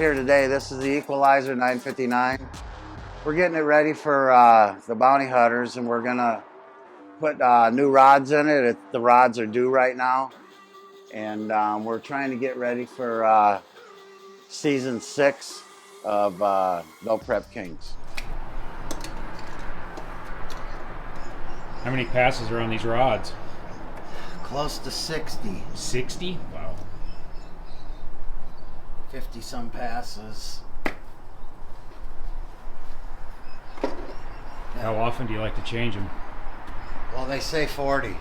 here today. This is the Equalizer 959. We're getting it ready for the bounty hunters, and we're gonna put new rods in it. The rods are due right now, and we're trying to get ready for season 6 of No Prep Kings. How many passes are on these rods? Close to 60. 60? Wow. 50 some passes. How often do you like to change them? Well, they say 40.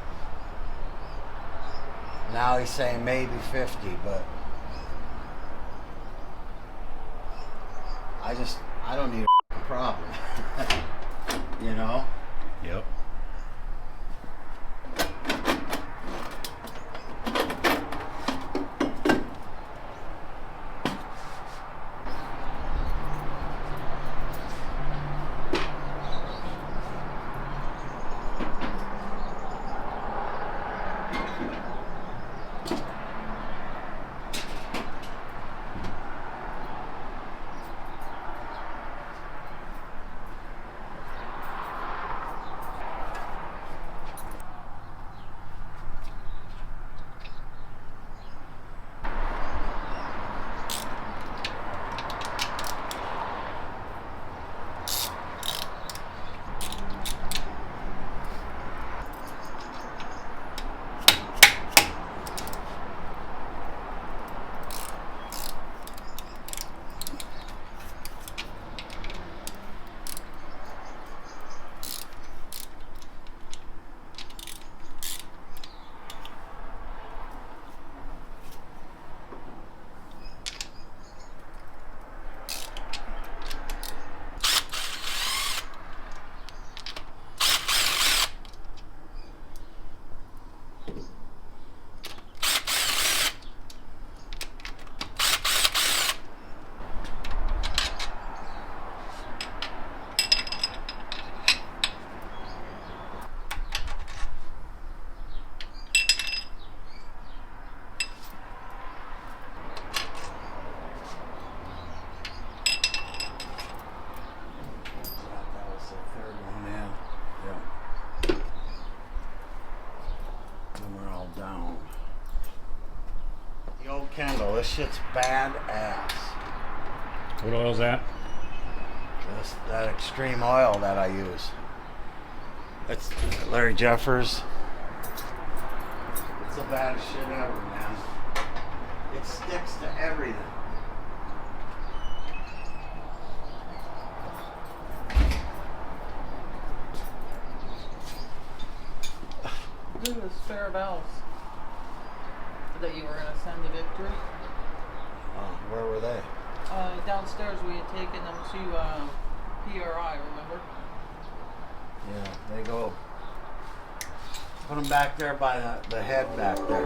Now he's saying maybe 50, but I don't need a problem. You know? Yep. Down. The old Kendall, this shit's badass. What oil's that? That extreme oil that I use. It's Larry Jeffers. It's the baddest shit ever, man. It sticks to everything. Do the spare valves that you were going to send to Victory. Where were they? Downstairs we had taken them to PRI, remember? Yeah, they go. Put them back there by the head back there.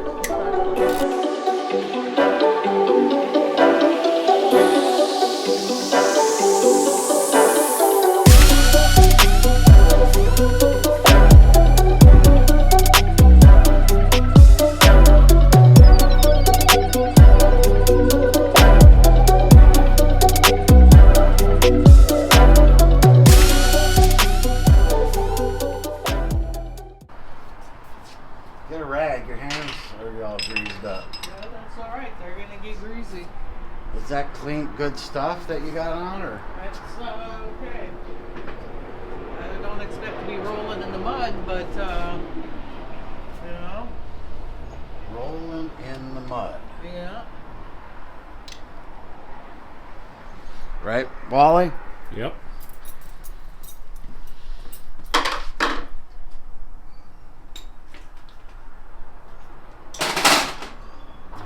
Get a rag, your hands are all greased up. Yeah, that's alright, they're going to get greasy. Is that clean, good stuff that you got on, or? That's okay. I don't expect to be rolling in the mud, but, you know. Rolling in the mud. Yeah. Right, Wally? Yep.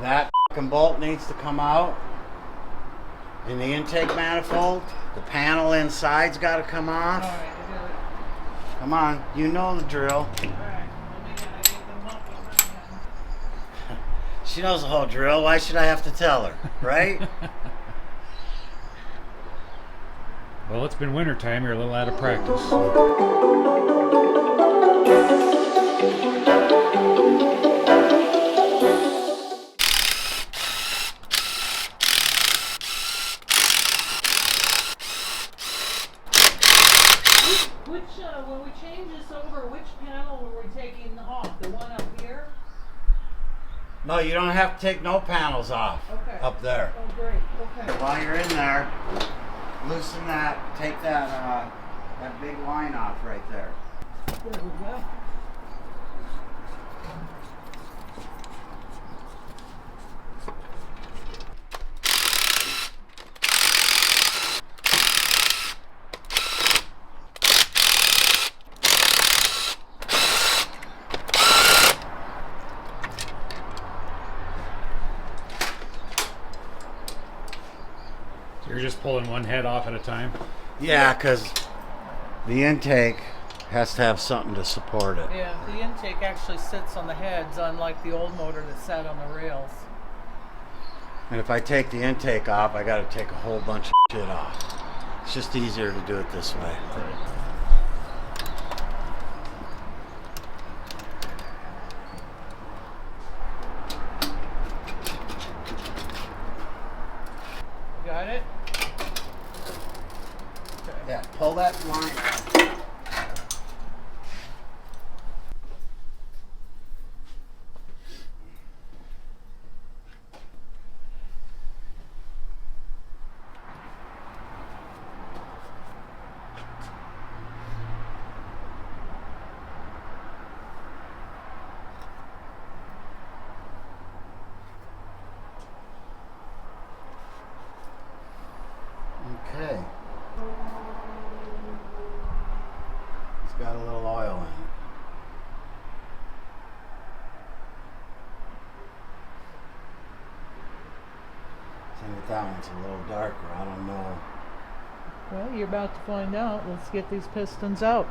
That fucking bolt needs to come out. In the intake manifold, the panel inside's got to come off. Alright, I got it. Come on, you know the drill. Alright, let me get them up and running. She knows the whole drill. Why should I have to tell her, right? Well, it's been winter time. You're a little out of practice. No, you don't have to take no panels off. Okay. Up there. Oh, great. Okay. While you're in there, loosen that. Take that that big line off right there. There we go. You're just pulling one head off at a time? Yeah, because the intake has to have something to support it. Yeah, the intake actually sits on the heads, unlike the old motor that sat on the rails. And if I take the intake off, I got to take a whole bunch of shit off. It's just easier to do it this way. Got it? Yeah, pull that line out. Okay. It's got a little oil in it. I think that one's a little darker. I don't know. Well, you're about to find out. Let's get these pistons out.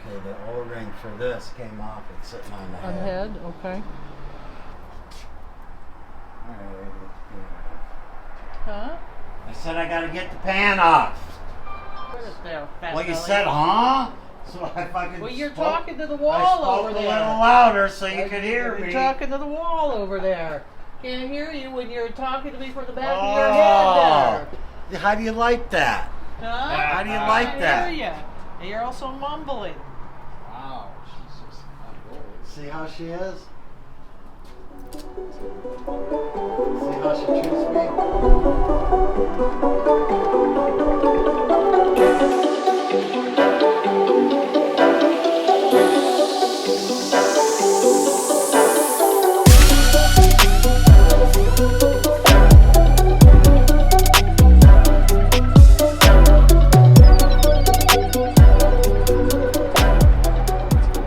Okay, the O-ring for this came off. It's sitting on the On the head, okay. Alright. Huh? I said I gotta get the pan off. Put it there, fat Well, you belly. said, huh? So I fucking Well, you're spoke- talking to the I wall spoke over a there. little louder so you could hear You're me. talking to the wall over there. Can't hear you when you're talking to me from the back of your head there. How do you like that? Huh? How do you like I that? hear ya. And you're also mumbling. Wow, she's just on gold. See how she is? See how she treats me?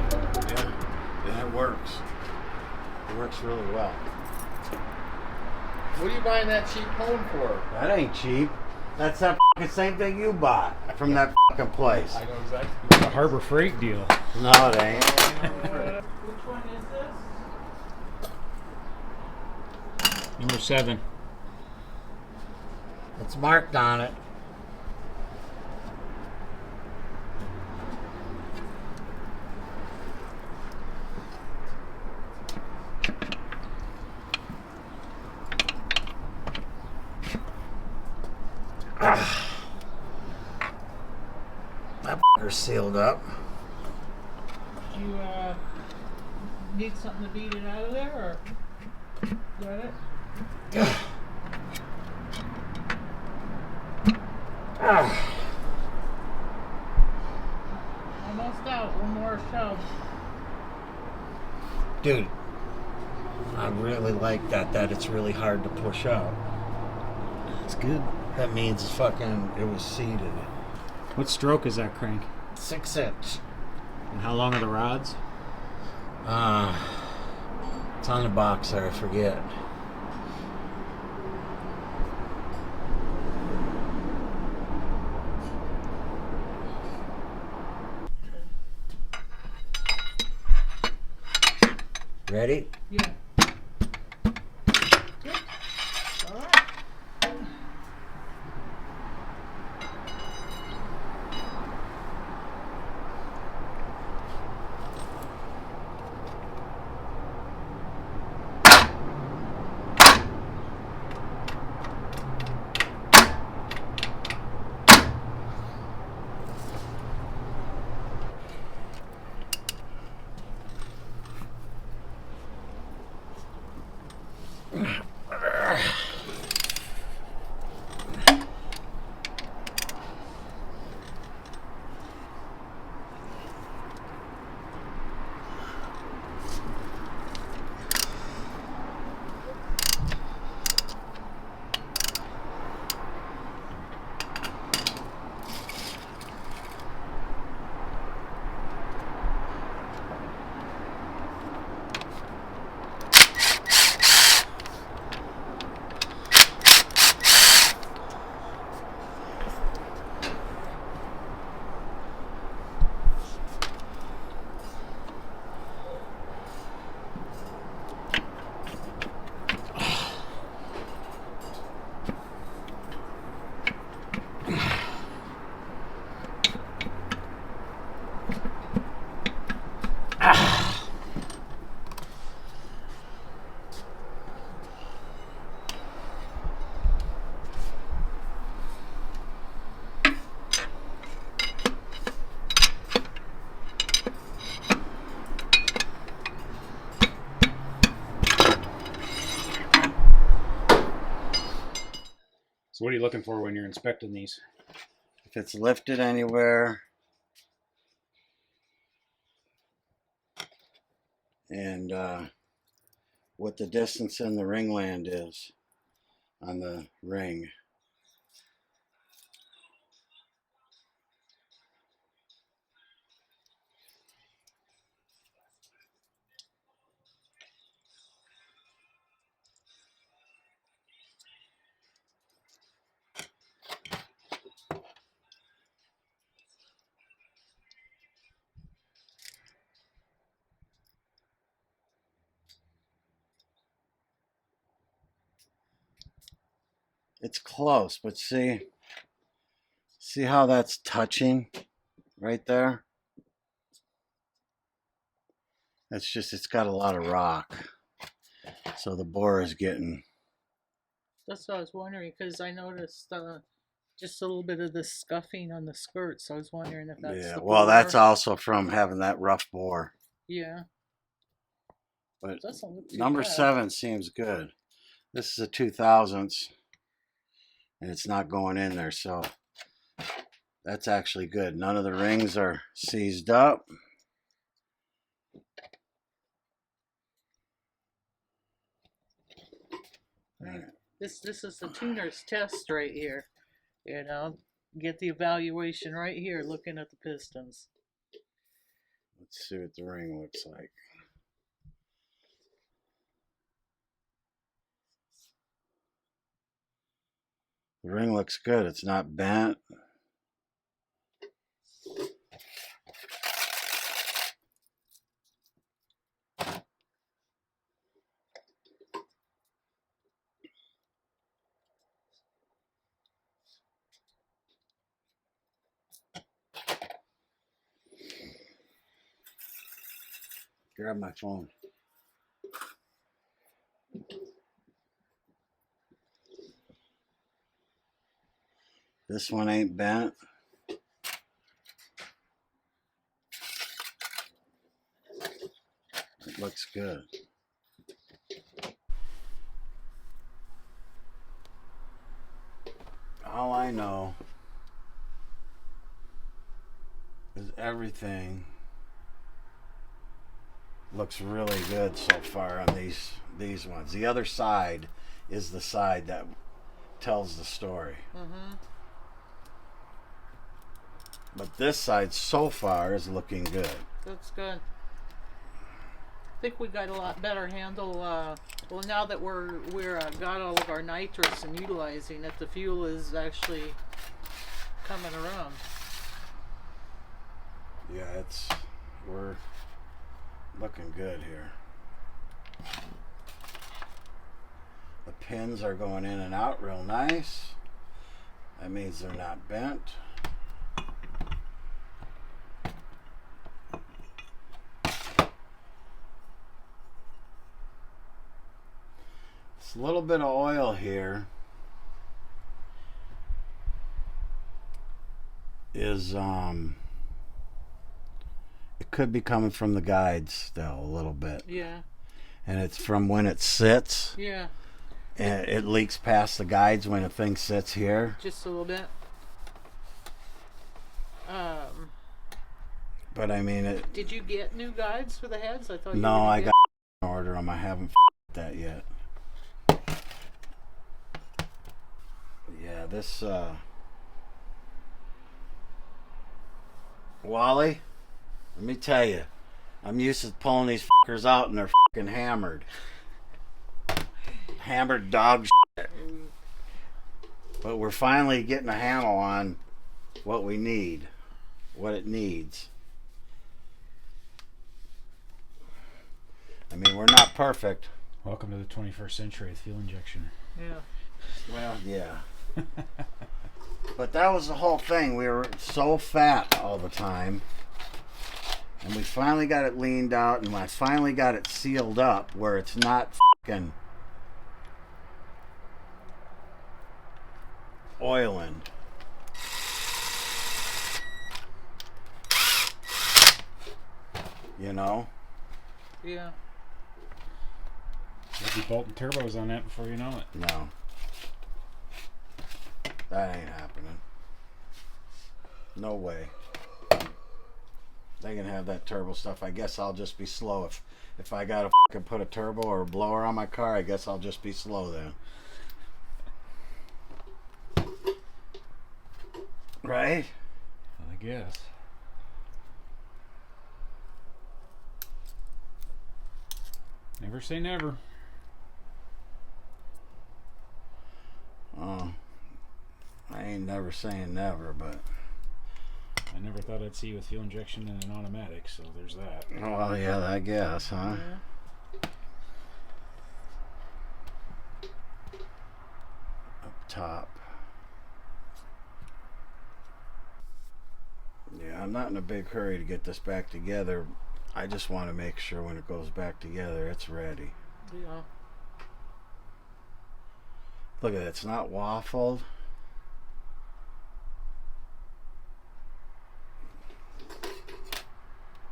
Yeah, it works. It works really well. What are you buying that cheap hone for? That ain't cheap. That's that fucking same thing you bought from that fucking place. I know exactly. It's a Harbor Freight deal. No, it ain't. Which one is this? Number 7. It's marked on it. That fucker's sealed up. You need something to beat it out of there, or got it? Almost out. One more shove. Dude, I really like that it's really hard to push out. It's good. That means it was seated. What stroke is that crank? 6 inch. And how long are the rods? It's on the box there, I forget. Ready? Yeah. Good. All right. So what are you looking for when you're inspecting these? If it's lifted anywhere, and what the distance in the ringland is on the ring. It's close, but see how that's touching right there? That's just, it's got a lot of rock. So the bore is getting... That's what I was wondering, because I noticed just a little bit of the scuffing on the skirt, so I was wondering if that's Yeah, the well, bore. that's also from having that rough bore. Yeah. But Doesn't look too number bad. 7 seems good. This is a 2000s, and it's not going in there, so that's actually good. None of the rings are seized up. Right. This is the tuner's test right here. You know, get the evaluation right here, looking at the pistons. Let's see what the ring looks like. The ring looks good. It's not bent. Grab my phone. This one ain't bent. It looks good. All I know is everything looks really good so far on these ones. The other side is the side that tells the story. Mm-hmm. But this side so far is looking good. That's good. I think we got a lot better handle. Well, now that we're got all of our nitrous and utilizing it, the fuel is actually coming around. Yeah, we're looking good here. The pins are going in and out real nice. That means they're not bent. It's a little bit of oil here is it could be coming from the guides still a little bit. Yeah. And it's from when it sits. Yeah. And it leaks past the guides when a thing sits here. Just a little bit. But I mean it. Did you get new guides for the heads? I thought. No, I got to order them. I haven't that yet. Yeah, this Wally, let me tell you, I'm used to pulling these fuckers out and they're fucking hammered. Hammered dog shit. But we're finally getting a handle on what we need, what it needs. I mean, we're not perfect. Welcome to the 21st century with fuel injection. Yeah. Well, yeah. But that was the whole thing. We were so fat all the time. And we finally got it leaned out, and I finally got it sealed up where it's not fucking oiling. You know? Yeah. You'll be bolting turbos on that before you know it. No. That ain't happening. No way. They can have that turbo stuff. I guess I'll just be slow. If I gotta fucking put a turbo or a blower on my car, I guess I'll just be slow then. Right? I guess. Never say never. Oh, I ain't never saying never, but I never thought I'd see you with fuel injection in an automatic, so there's that. well, yeah, I guess, huh? Yeah. Up top. Yeah, I'm not in a big hurry to get this back together. I just want to make sure when it goes back together, it's ready. Yeah. Look at it, it's not waffled.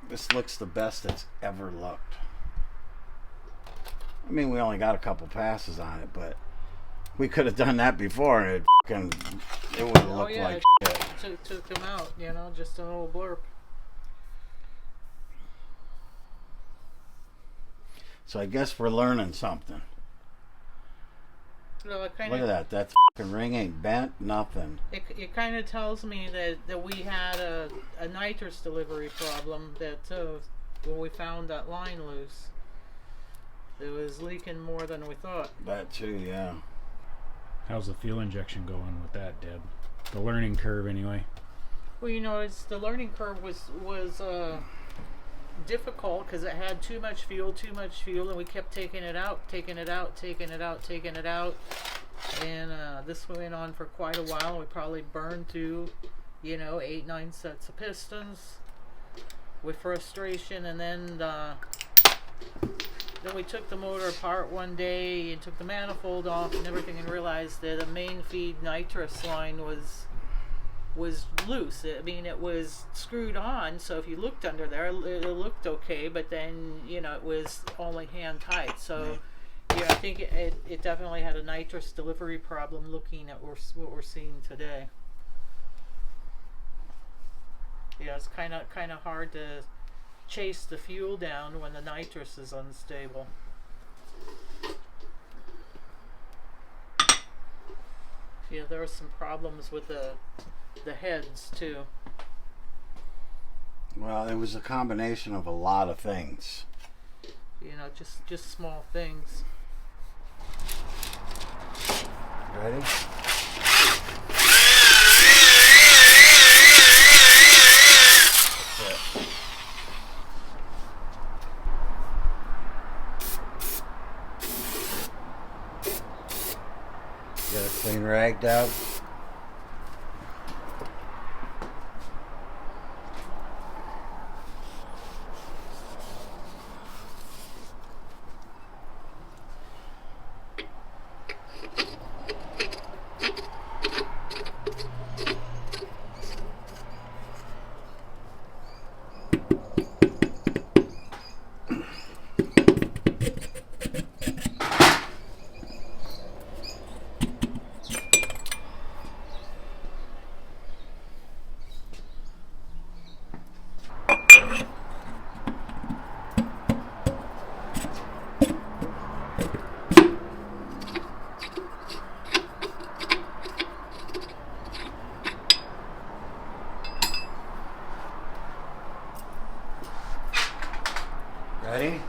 This looks the best it's ever looked. I mean, we only got a couple passes on it, but we could have done that before and it would have looked like shit. Took them out, you know, just a little blurb. So I guess we're learning something. No, it kind Look of, at that. That fucking ring ain't bent, nothing. it kind of tells me that we had a nitrous delivery problem, that when we found that line loose, it was leaking more than we thought. That too, yeah. How's the fuel injection going with that, Deb? The learning curve, anyway. Well, you know, it's the learning curve was difficult because it had too much fuel, and we kept taking it out, and this went on for quite a while. We probably burned through, 8-9 sets of pistons with frustration, and then we took the motor apart one day and took the manifold off and everything, and realized that the main feed nitrous line was loose. I mean, it was screwed on, so if you looked under there, it looked okay, but then, it was only hand tight. So, yeah, I think it definitely had a nitrous delivery problem, looking at what we're seeing today. Yeah, it's kind of hard to chase the fuel down when the nitrous is unstable. Yeah, there are some problems with the heads too. Well, it was a combination of a lot of things. Just small things. Ready? Get a clean rag, Deb. Ready?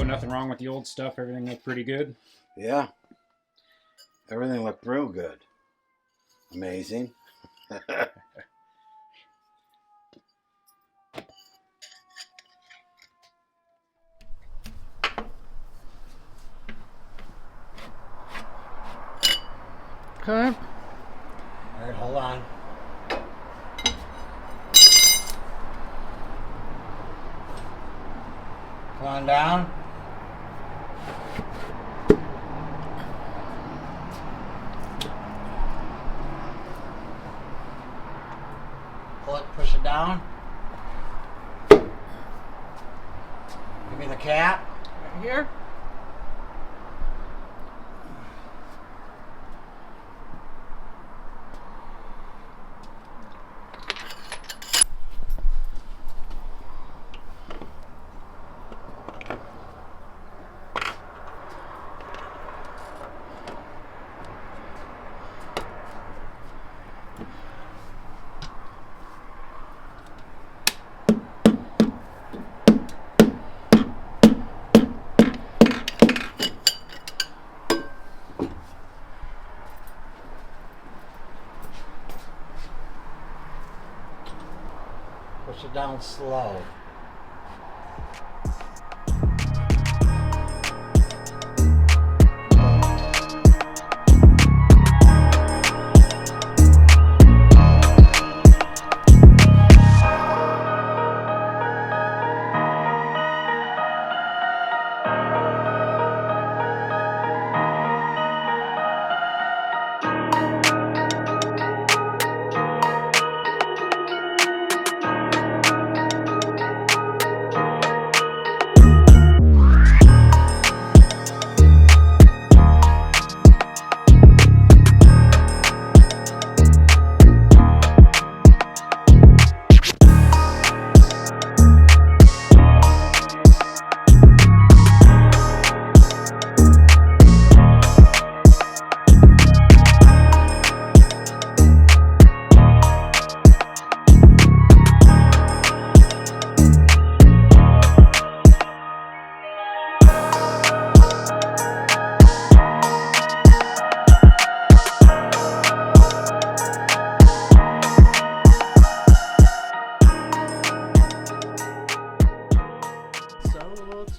Nothing wrong with the old stuff. Everything looked pretty good. Yeah. Everything looked real good. Amazing. Okay. All right, hold on. Come on down. Pull it, push it down. Give me the cap. Right here. Push it down slow.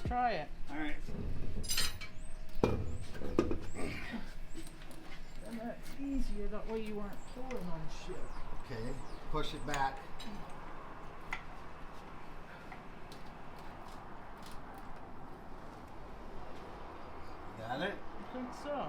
Try it. All right. And that's easier. That way you aren't pulling on shit. Okay, push it back. Got it? I think so.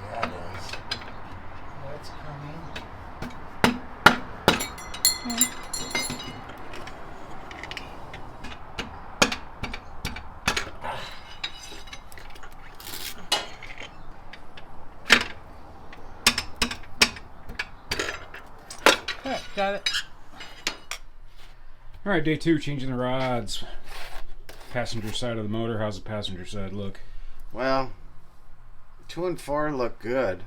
Yeah, it is. Oh, it's coming. Okay, got it. All right, day 2, changing the rods. Passenger side of the motor. How's the passenger side look? Well, 2 and 4 look good.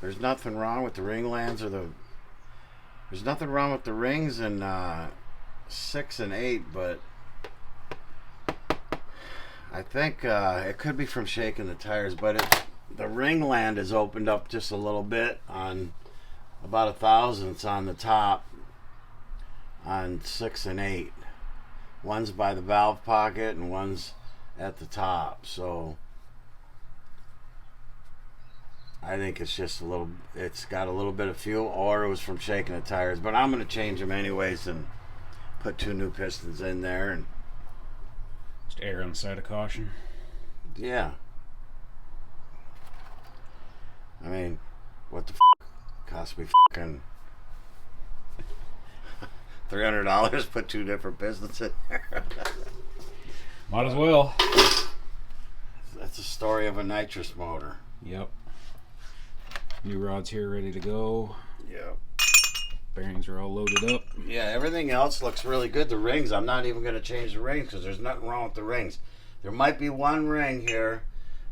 There's nothing wrong with the ring lands or the. There's nothing wrong with the rings in 6 and 8, but I think it could be from shaking the tires. But the ring land is opened up just a little bit on about 1/1000 on the top on 6 and 8. One's by the valve pocket and one's at the top. So I think it's just a little, it's got a little bit of fuel, or it was from shaking the tires. But I'm going to change them anyways and put 2 new pistons in there. And Just err on the side of caution. yeah. I mean, what the cost me fucking $300, put 2 different pistons in there. Might as well. That's the story of a nitrous motor. Yep. New rods here ready to go. Yep. Bearings are all loaded up. Yeah, everything else looks really good. The rings, I'm not even going to change the rings because there's nothing wrong with the rings. There might be one ring here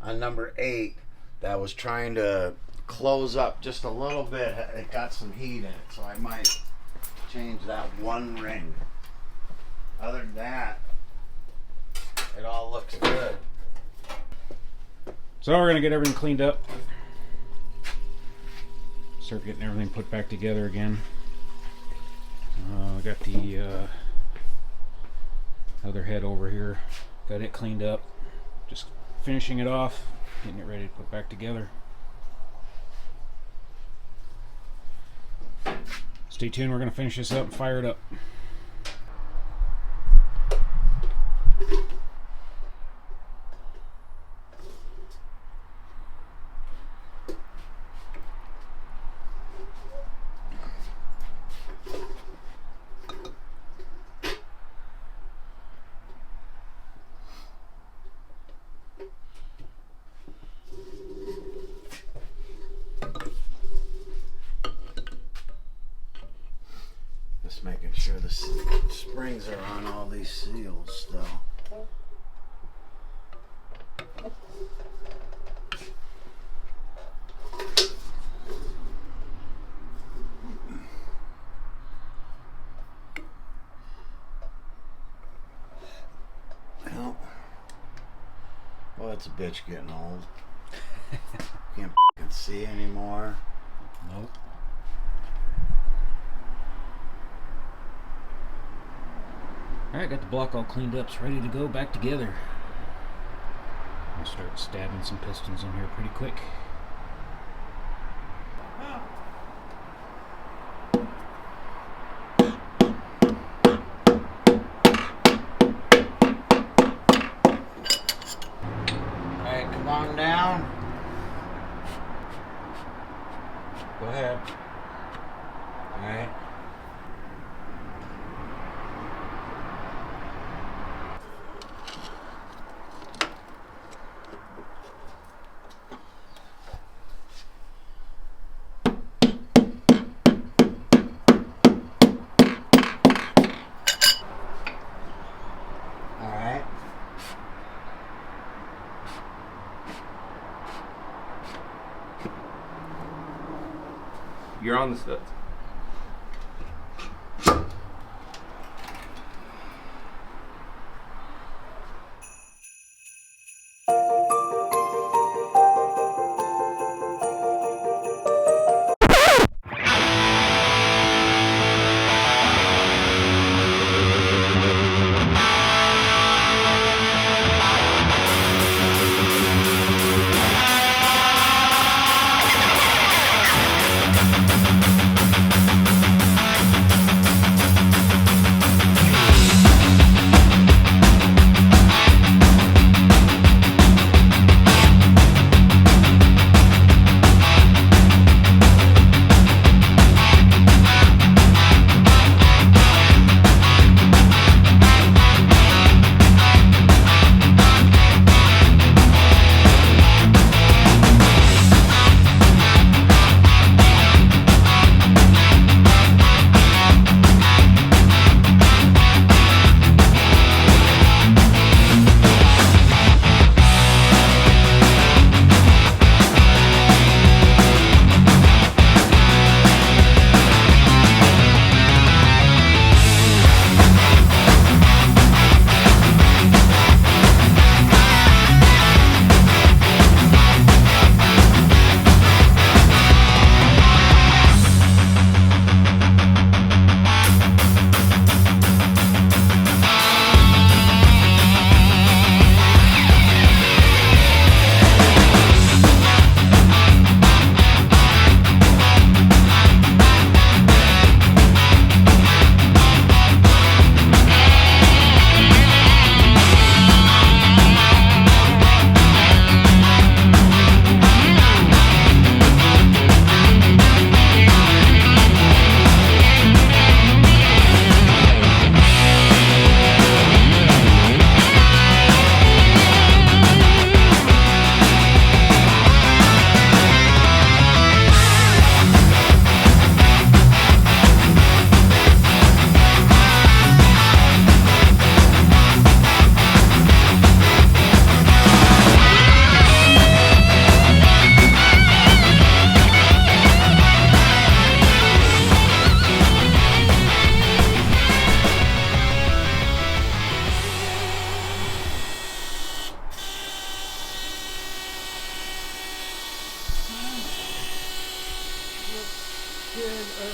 on number 8 that was trying to close up just a little bit. It got some heat in it, so I might change that one ring. Other than that, it all looks good. So we're going to get everything cleaned up. Start getting everything put back together again. I got the other head over here. Got it cleaned up. Just finishing it off, getting it ready to put back together. Stay tuned, we're going to finish this up and fire it up. Just making sure the springs are on all these seals still. Well, it's a bitch getting old. Can't f***ing see anymore. Nope. Alright, got the block all cleaned up. It's ready to go back together. I'll start stabbing some pistons in here pretty quick. Alright, come on down. Go ahead. Alright. Alright. You're on the studs.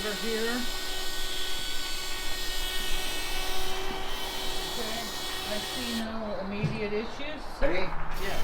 water here. Okay, I see no immediate issues. Ready? Yes.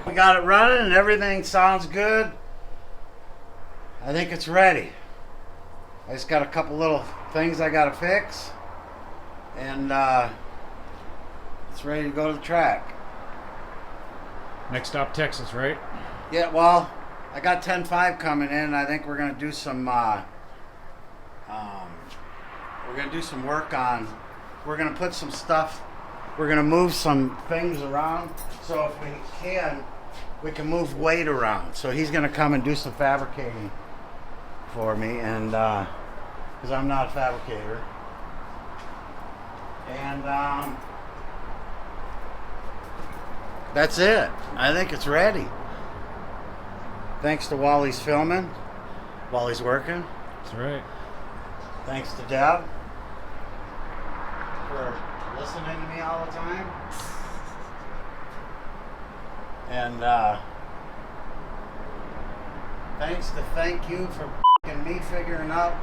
We got it running and everything sounds good. I think it's ready. I just got a couple little things I gotta fix, and it's ready to go to the track. Next stop, Texas, right? Yeah, well, I got 10.5 coming in. I think we're gonna do some work on. We're gonna put some stuff. We're gonna move some things around, so if we can move weight around. So he's gonna come and do some fabricating for me, and because I'm not a fabricator, and that's it. I think it's ready. Thanks to Wally's filming, Wally's working. That's right. Thanks to Deb for listening to me all the time. And thank you for f***ing me figuring out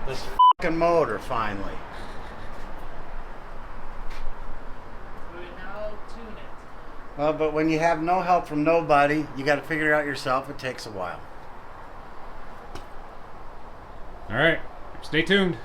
this f***ing motor finally. We now tune it. Well, but when you have no help from nobody, you got to figure it out yourself. It takes a while. All right. Stay tuned.